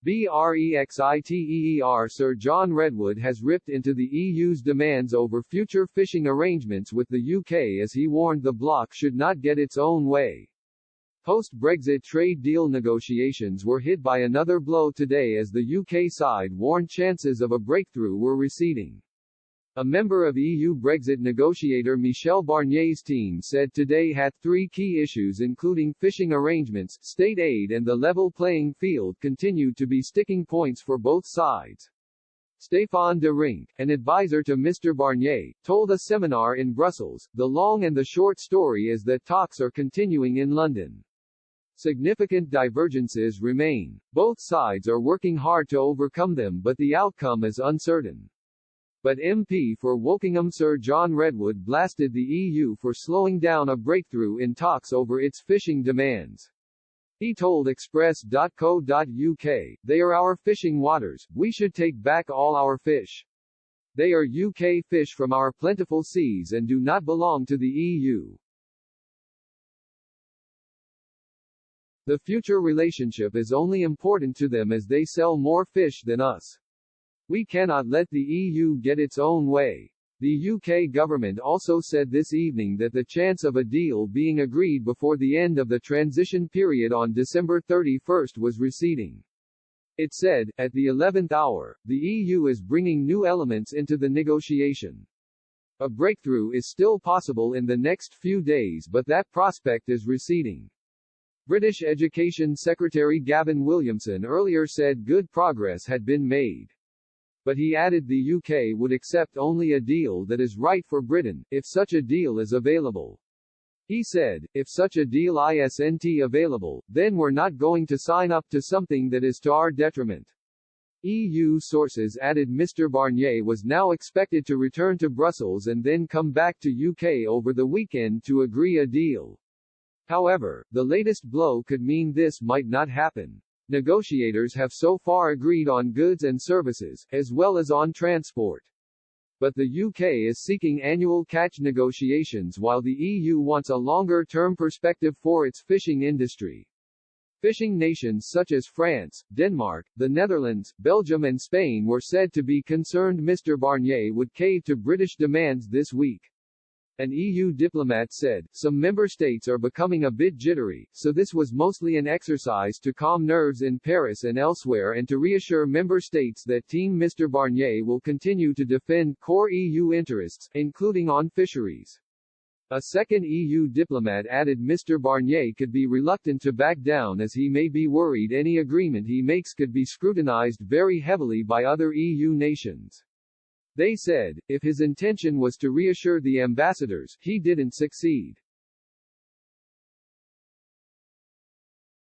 Brexiteer Sturgeon Redwood has ripped into the EU's demands over future fishing arrangements with the UK as he warned the bloc should not get its own way. Post-Brexit trade deal negotiations were hit by another blow today as the UK side warned chances of a breakthrough were receding. A member of EU Brexit negotiator Michel Barnier's team said today had three key issues including fishing arrangements, state aid and the level playing field continued to be sticking points for both sides. Stéphane de Rink, an advisor to Mr. Barnier, told a seminar in Brussels, "The long and the short story is that talks are continuing in London. Significant divergences remain. Both sides are working hard to overcome them but the outcome is uncertain." But MP for Wokingham Sturgeon Redwood blasted the EU for slowing down a breakthrough in talks over its fishing demands. He told Express.co.uk, "They are our fishing waters, we should take back all our fish. They are UK fish from our plentiful seas and do not belong to the EU. The future relationship is only important to them as they sell more fish than us. We cannot let the EU get its own way." The UK government also said this evening that the chance of a deal being agreed before the end of the transition period on December 31 was receding. It said, "At the 11th hour, the EU is bringing new elements into the negotiation. A breakthrough is still possible in the next few days but that prospect is receding." British Education Secretary Gavin Williamson earlier said good progress had been made. But he added the UK would accept only a deal that is right for Britain, if such a deal is available. He said, "If such a deal isn't available, then we're not going to sign up to something that is to our detriment." EU sources added Mr. Barnier was now expected to return to Brussels and then come back to UK over the weekend to agree a deal. However, the latest blow could mean this might not happen. Negotiators have so far agreed on goods and services, as well as on transport. But the UK is seeking annual catch negotiations while the EU wants a longer-term perspective for its fishing industry. Fishing nations such as France, Denmark, the Netherlands, Belgium and Spain were said to be concerned Mr. Barnier would cave to British demands this week. An EU diplomat said, "Some member states are becoming a bit jittery, so this was mostly an exercise to calm nerves in Paris and elsewhere and to reassure member states that Team Mr. Barnier will continue to defend core EU interests, including on fisheries." A second EU diplomat added Mr. Barnier could be reluctant to back down as he may be worried any agreement he makes could be scrutinized very heavily by other EU nations. They said, if his intention was to reassure the ambassadors, he didn't succeed.